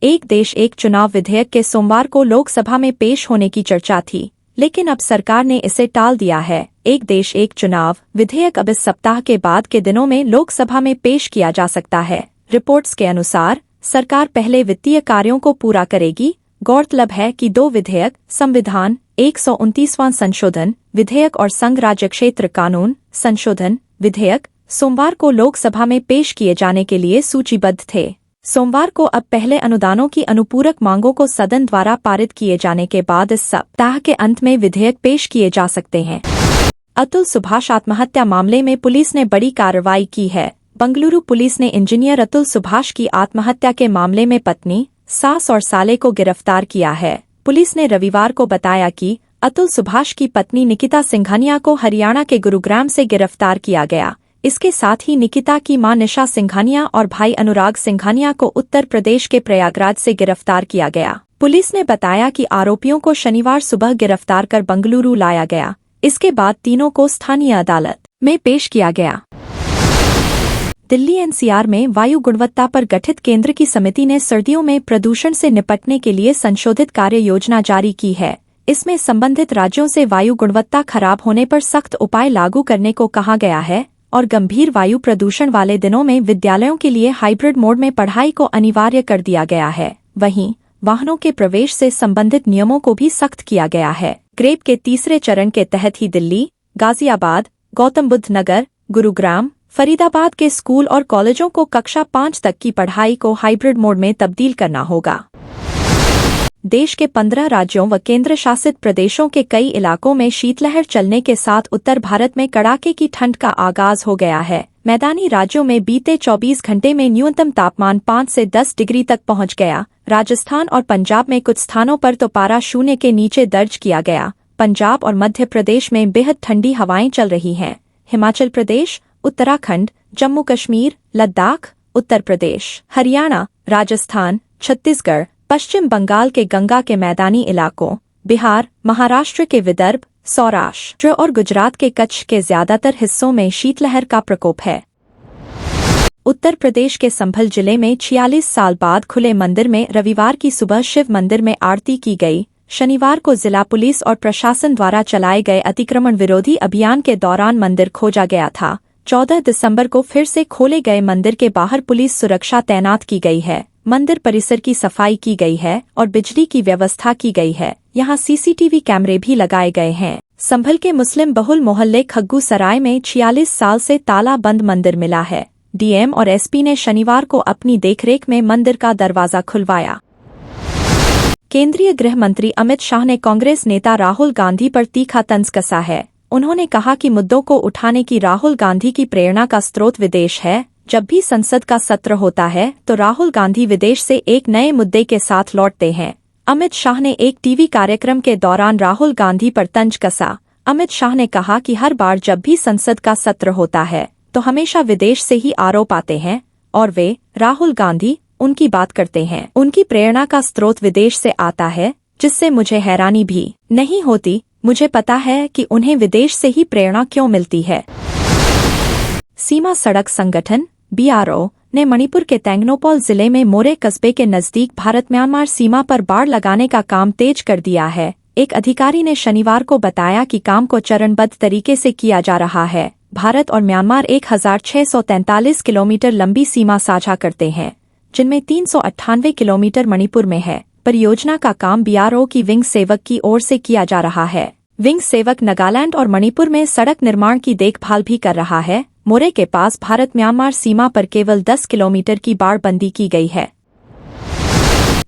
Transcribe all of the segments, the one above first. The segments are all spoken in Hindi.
एक देश एक चुनाव विधेयक के सोमवार को लोकसभा में पेश होने की चर्चा थी, लेकिन अब सरकार ने इसे टाल दिया है। एक देश एक चुनाव विधेयक अब इस सप्ताह के बाद के दिनों में लोकसभा में पेश किया जा सकता है। रिपोर्ट्स के अनुसार सरकार पहले वित्तीय कार्यों को पूरा करेगी। गौरतलब है कि दो विधेयक, संविधान 129वां संशोधन विधेयक और संघ राज्य क्षेत्र कानून संशोधन विधेयक, सोमवार को लोकसभा में पेश किए जाने के लिए सूचीबद्ध थे। सोमवार को अब पहले अनुदानों की अनुपूरक मांगों को सदन द्वारा पारित किए जाने के बाद इस सप्ताह के अंत में विधेयक पेश किए जा सकते हैं। अतुल सुभाष आत्महत्या मामले में पुलिस ने बड़ी कार्रवाई की है। बंगलुरु पुलिस ने इंजीनियर अतुल सुभाष की आत्महत्या के मामले में पत्नी, सास और साले को गिरफ्तार किया है। पुलिस ने रविवार को बताया कि अतुल सुभाष की पत्नी निकिता सिंघानिया को हरियाणा के गुरुग्राम से गिरफ्तार किया गया। इसके साथ ही निकिता की मां निशा सिंघानिया और भाई अनुराग सिंघानिया को उत्तर प्रदेश के प्रयागराज से गिरफ्तार किया गया। पुलिस ने बताया कि आरोपियों को शनिवार सुबह गिरफ्तार कर बंगलुरु लाया गया। इसके बाद तीनों को स्थानीय अदालत में पेश किया गया। दिल्ली एनसीआर में वायु गुणवत्ता पर गठित केंद्र की समिति ने सर्दियों में प्रदूषण से निपटने के लिए संशोधित कार्य योजना जारी की है। इसमें संबंधित राज्यों से वायु गुणवत्ता खराब होने पर सख्त उपाय लागू करने को कहा गया है और गंभीर वायु प्रदूषण वाले दिनों में विद्यालयों के लिए हाइब्रिड मोड में पढ़ाई को अनिवार्य कर दिया गया है। वहीं वाहनों के प्रवेश से संबंधित नियमों को भी सख्त किया गया है। ग्रेप के तीसरे चरण के तहत ही दिल्ली, गाजियाबाद, गौतम बुद्ध नगर, गुरुग्राम, फरीदाबाद के स्कूल और कॉलेजों को कक्षा 5 तक की पढ़ाई को हाइब्रिड मोड में तब्दील करना होगा। देश के 15 राज्यों व केंद्र शासित प्रदेशों के कई इलाकों में शीतलहर चलने के साथ उत्तर भारत में कड़ाके की ठंड का आगाज हो गया है। मैदानी राज्यों में बीते 24 घंटे में न्यूनतम तापमान 5 से 10 डिग्री तक पहुंच गया। राजस्थान और पंजाब में कुछ स्थानों पर तो पारा शून्य के नीचे दर्ज किया गया। पंजाब और मध्य प्रदेश में बेहद ठंडी हवाएं चल रही हैं। हिमाचल प्रदेश, उत्तराखंड, जम्मू कश्मीर, लद्दाख, उत्तर प्रदेश, हरियाणा, राजस्थान, छत्तीसगढ़, पश्चिम बंगाल के गंगा के मैदानी इलाकों, बिहार, महाराष्ट्र के विदर्भ, सौराष्ट्र और गुजरात के कच्छ के ज्यादातर हिस्सों में शीतलहर का प्रकोप है। उत्तर प्रदेश के संभल जिले में 46 साल बाद खुले मंदिर में रविवार की सुबह शिव मंदिर में आरती की गई। शनिवार को जिला पुलिस और प्रशासन द्वारा चलाए गए अतिक्रमण विरोधी अभियान के दौरान मंदिर खोजा गया था। 14 दिसंबर को फिर से खोले गए मंदिर के बाहर पुलिस सुरक्षा तैनात की गई है। मंदिर परिसर की सफाई की गई है और बिजली की व्यवस्था की गई है। यहाँ सीसीटीवी कैमरे भी लगाए गए हैं। संभल के मुस्लिम बहुल मोहल्ले खग्गू सराय में 46 साल से ताला बंद मंदिर मिला है। डीएम और एसपी ने शनिवार को अपनी देखरेख में मंदिर का दरवाजा खुलवाया। केंद्रीय गृह मंत्री अमित शाह ने कांग्रेस नेता राहुल गांधी पर तीखा तंज कसा है। उन्होंने कहा कि मुद्दों को उठाने की राहुल गांधी की प्रेरणा का स्रोत विदेश है। जब भी संसद का सत्र होता है तो राहुल गांधी विदेश से एक नए मुद्दे के साथ लौटते हैं। अमित शाह ने एक टीवी कार्यक्रम के दौरान राहुल गांधी पर तंज कसा। अमित शाह ने कहा कि हर बार जब भी संसद का सत्र होता है तो हमेशा विदेश से ही आरोप आते हैं और वे, राहुल गांधी, उनकी बात करते हैं। उनकी प्रेरणा का स्रोत विदेश से आता है, जिससे मुझे हैरानी भी नहीं होती। मुझे पता है कि उन्हें विदेश से ही प्रेरणा क्यों मिलती है। सीमा सड़क संगठन BRO ने मणिपुर के तेंगनोपॉल जिले में मोरे कस्बे के नजदीक भारत म्यांमार सीमा पर बाड़ लगाने का काम तेज कर दिया है। एक अधिकारी ने शनिवार को बताया कि काम को चरणबद्ध तरीके से किया जा रहा है। भारत और म्यांमार 1643 किलोमीटर लंबी सीमा साझा करते हैं, जिनमें 398 किलोमीटर मणिपुर में है। परियोजना का काम BRO की विंग सेवक की ओर से किया जा रहा है। विंग सेवक नागालैंड और मणिपुर में सड़क निर्माण की देखभाल भी कर रहा है। मोरे के पास भारत म्यांमार सीमा पर केवल 10 किलोमीटर की बाड़बंदी की गई है।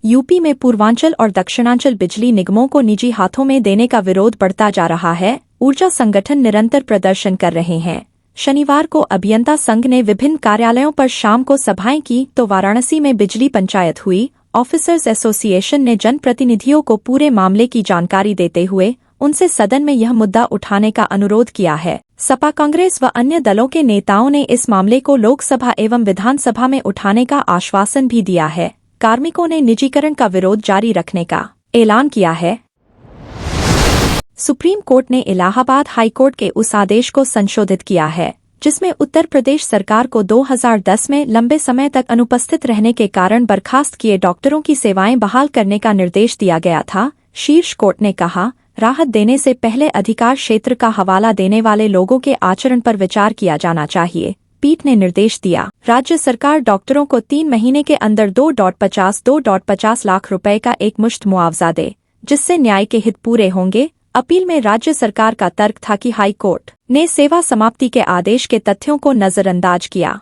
यूपी में पूर्वांचल और दक्षिणांचल बिजली निगमों को निजी हाथों में देने का विरोध बढ़ता जा रहा है। ऊर्जा संगठन निरंतर प्रदर्शन कर रहे हैं। शनिवार को अभियंता संघ ने विभिन्न कार्यालयों पर शाम को सभाएं की तो वाराणसी में बिजली पंचायत हुई। ऑफिसर्स एसोसिएशन ने जनप्रतिनिधियों को पूरे मामले की जानकारी देते हुए उनसे सदन में यह मुद्दा उठाने का अनुरोध किया है। सपा, कांग्रेस व अन्य दलों के नेताओं ने इस मामले को लोकसभा एवं विधानसभा में उठाने का आश्वासन भी दिया है। कार्मिकों ने निजीकरण का विरोध जारी रखने का ऐलान किया है। सुप्रीम कोर्ट ने इलाहाबाद हाई कोर्ट के उस आदेश को संशोधित किया है जिसमें उत्तर प्रदेश सरकार को 2010 में लंबे समय तक अनुपस्थित रहने के कारण बर्खास्त किए डॉक्टरों की सेवाएं बहाल करने का निर्देश दिया गया था। शीर्ष कोर्ट ने कहा, राहत देने से पहले अधिकार क्षेत्र का हवाला देने वाले लोगों के आचरण पर विचार किया जाना चाहिए। पीठ ने निर्देश दिया, राज्य सरकार डॉक्टरों को 3 महीने के अंदर 2.50 लाख रुपए का एकमुश्त मुआवजा दे, जिससे न्याय के हित पूरे होंगे। अपील में राज्य सरकार का तर्क था कि हाई कोर्ट ने सेवा समाप्ति के आदेश के तथ्यों को नजरअंदाज किया।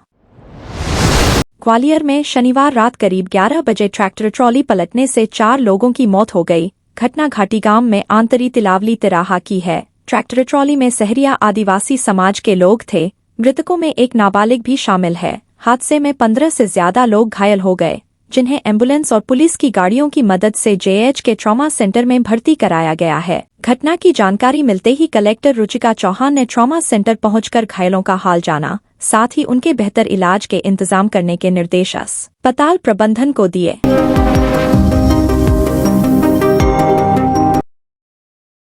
ग्वालियर में शनिवार रात करीब 11 बजे ट्रैक्टर ट्रॉली पलटने से 4 लोगों की मौत हो गई। घटना घाटी गांव में आंतरी तिलावली तिराहा की है। ट्रैक्टर ट्रॉली में सहरिया आदिवासी समाज के लोग थे। मृतकों में एक नाबालिग भी शामिल है। हादसे में 15 से ज्यादा लोग घायल हो गए, जिन्हें एम्बुलेंस और पुलिस की गाड़ियों की मदद से जेएच के ट्रॉमा सेंटर में भर्ती कराया गया है। घटना की जानकारी मिलते ही कलेक्टर रुचिका चौहान ने ट्रॉमा सेंटर पहुंचकर घायलों का हाल जाना, साथ ही उनके बेहतर इलाज के इंतजाम करने के निर्देश अस्पताल प्रबंधन को दिए।